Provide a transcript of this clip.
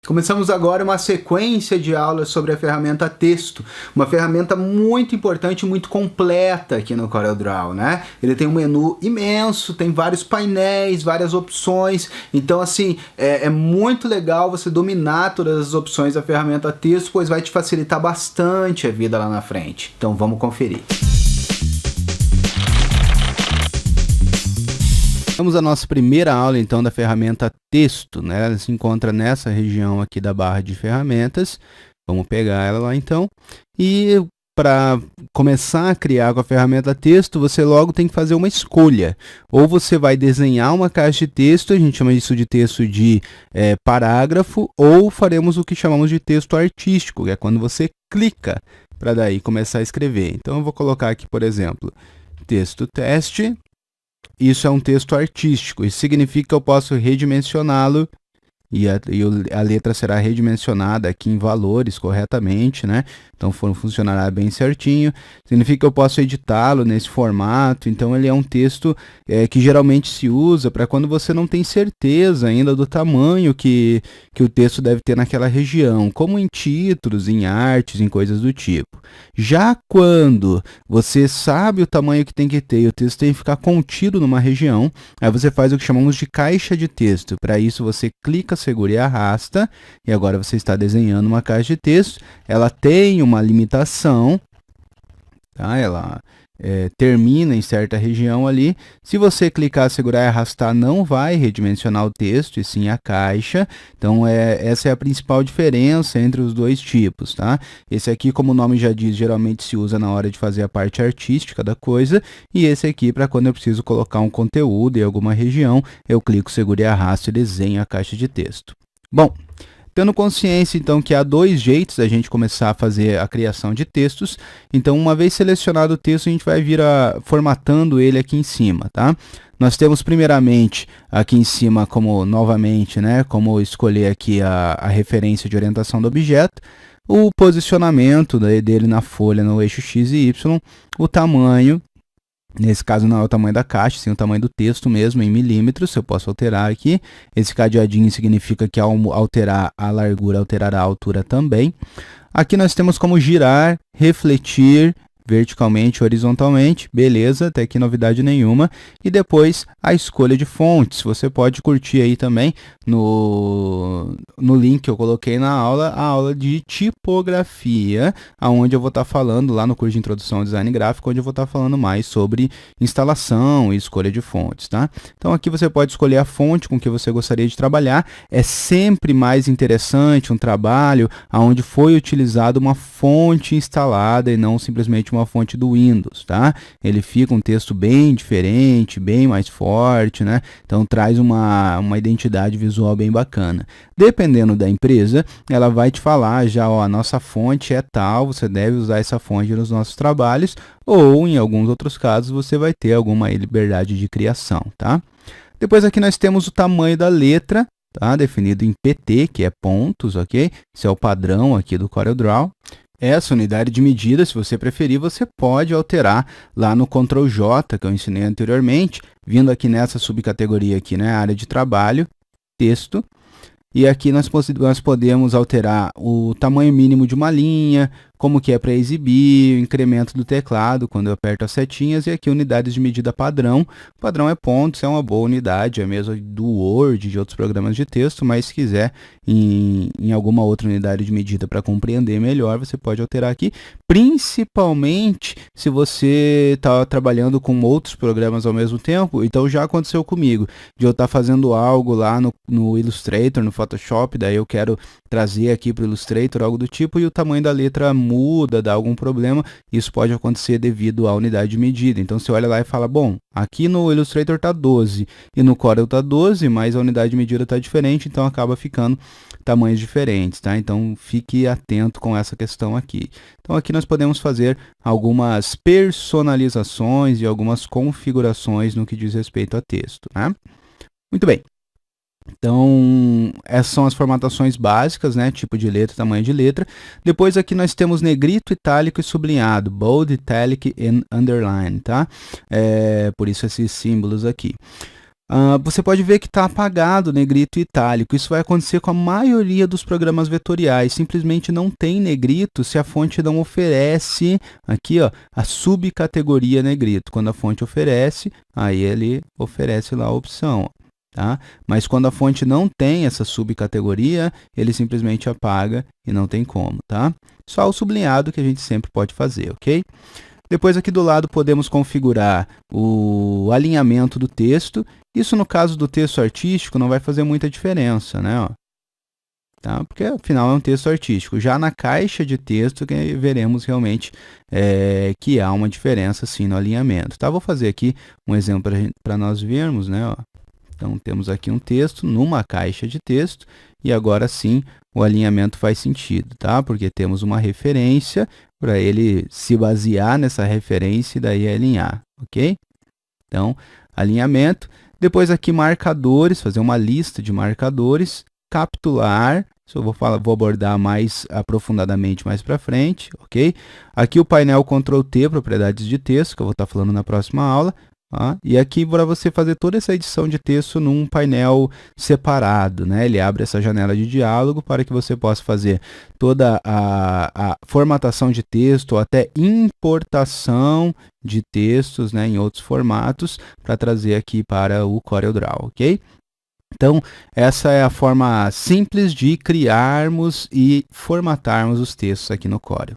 Começamos agora uma sequência de aulas sobre a ferramenta Texto, uma ferramenta muito importante, muito completa aqui no CorelDRAW, né? Ele tem um menu imenso, tem vários painéis, várias opções, então assim, é muito legal você dominar todas as opções da ferramenta Texto, pois vai te facilitar bastante a vida lá na frente. Então vamos conferir. Vamos à nossa primeira aula, então, da ferramenta Texto, né? Ela se encontra nessa região aqui da barra de ferramentas. Vamos pegar ela lá, então. E para começar a criar com a ferramenta Texto, você logo tem que fazer uma escolha. Ou você vai desenhar uma caixa de texto, a gente chama isso de texto de parágrafo, ou faremos o que chamamos de texto artístico, que é quando você clica para daí começar a escrever. Então, eu vou colocar aqui, por exemplo, texto teste. Isso é um texto artístico, isso significa que eu posso redimensioná-lo e a letra será redimensionada aqui em valores corretamente, né? Então funcionará bem certinho. Significa que eu posso editá-lo nesse formato, então ele é um texto que geralmente se usa para quando você não tem certeza ainda do tamanho que o texto deve ter naquela região, como em títulos, em artes, em coisas do tipo. Já quando você sabe o tamanho que tem que ter e o texto tem que ficar contido numa região, aí você faz o que chamamos de caixa de texto. Para isso você clica, segura e arrasta, e agora você está desenhando uma caixa de texto. Ela tem uma limitação, tá? Ela termina em certa região ali. Se você clicar, segurar e arrastar, não vai redimensionar o texto, e sim a caixa. Então, essa é a principal diferença entre os dois tipos, tá? Esse aqui, como o nome já diz, geralmente se usa na hora de fazer a parte artística da coisa, e esse aqui para quando eu preciso colocar um conteúdo em alguma região, eu clico, seguro e arrasto e desenho a caixa de texto. Bom, tendo consciência, então, que há dois jeitos da gente começar a fazer a criação de textos. Então, uma vez selecionado o texto, a gente vai vir formatando ele aqui em cima, tá? Nós temos, primeiramente, aqui em cima, novamente, né, como escolher aqui a referência de orientação do objeto, o posicionamento dele na folha, no eixo X e Y, o tamanho. Nesse caso não é o tamanho da caixa, sim o tamanho do texto mesmo, em milímetros, eu posso alterar aqui. Esse cadeadinho significa que ao alterar a largura, alterará a altura também. Aqui nós temos como girar, refletir, verticalmente, horizontalmente, beleza, até aqui novidade nenhuma. E depois a escolha de fontes, você pode curtir aí também no link que eu coloquei na aula, a aula de tipografia, onde eu vou estar falando lá no curso de introdução ao design gráfico, onde eu vou estar falando mais sobre instalação e escolha de fontes, tá? Então aqui você pode escolher a fonte com que você gostaria de trabalhar. É sempre mais interessante um trabalho onde foi utilizada uma fonte instalada e não simplesmente uma fonte do Windows, tá? Ele fica um texto bem diferente, bem mais forte, né? Então traz uma identidade visual bem bacana. Dependendo da empresa, ela vai te falar já, ó, a nossa fonte é tal, você deve usar essa fonte nos nossos trabalhos, ou em alguns outros casos você vai ter alguma liberdade de criação, tá? Depois aqui nós temos o tamanho da letra, tá? Definido em PT, que é pontos, ok? Esse é o padrão aqui do CorelDRAW. Essa unidade de medida, se você preferir, você pode alterar lá no Ctrl J, que eu ensinei anteriormente, vindo aqui nessa subcategoria aqui, né, área de trabalho, texto, e aqui nós podemos alterar o tamanho mínimo de uma linha, como que é para exibir, o incremento do teclado quando eu aperto as setinhas, e aqui unidades de medida padrão. O padrão é pontos, é uma boa unidade, é mesmo do Word, de outros programas de texto, mas se quiser em alguma outra unidade de medida para compreender melhor, você pode alterar aqui, principalmente se você está trabalhando com outros programas ao mesmo tempo. Então já aconteceu comigo, de eu estar fazendo algo lá no Illustrator, no Photoshop, daí eu quero trazer aqui para o Illustrator, algo do tipo, e o tamanho da letra muda, dá algum problema. Isso pode acontecer devido à unidade de medida. Então você olha lá e fala, bom, aqui no Illustrator está 12 e no Corel está 12, mas a unidade de medida está diferente, então acaba ficando tamanhos diferentes, tá? Então fique atento com essa questão aqui. Então aqui nós podemos fazer algumas personalizações e algumas configurações no que diz respeito a texto, né? Muito bem. Então, essas são as formatações básicas, né? Tipo de letra, tamanho de letra. Depois aqui nós temos negrito, itálico e sublinhado, bold, italic e underline, tá? Por isso esses símbolos aqui. Você pode ver que está apagado negrito e itálico. Isso vai acontecer com a maioria dos programas vetoriais. Simplesmente não tem negrito se a fonte não oferece aqui, ó, a subcategoria negrito. Quando a fonte oferece, aí ele oferece lá a opção. Tá? Mas quando a fonte não tem essa subcategoria, ele simplesmente apaga e não tem como. Tá? Só o sublinhado que a gente sempre pode fazer, ok? Depois aqui do lado podemos configurar o alinhamento do texto. Isso no caso do texto artístico não vai fazer muita diferença, né? Ó. Tá? Porque afinal é um texto artístico. Já na caixa de texto que veremos realmente que há uma diferença sim no alinhamento. Tá? Vou fazer aqui um exemplo para nós vermos, né? Ó. Então temos aqui um texto numa caixa de texto e agora sim o alinhamento faz sentido, tá? Porque temos uma referência para ele se basear nessa referência e daí alinhar, ok? Então, alinhamento. Depois aqui marcadores, fazer uma lista de marcadores, capitular, isso eu vou abordar mais aprofundadamente mais para frente, ok? Aqui o painel Ctrl T, propriedades de texto, que eu vou estar falando na próxima aula. E aqui para você fazer toda essa edição de texto num painel separado, né? Ele abre essa janela de diálogo para que você possa fazer toda a formatação de texto ou até importação de textos, né, em outros formatos para trazer aqui para o CorelDRAW, ok? Então, essa é a forma simples de criarmos e formatarmos os textos aqui no Corel.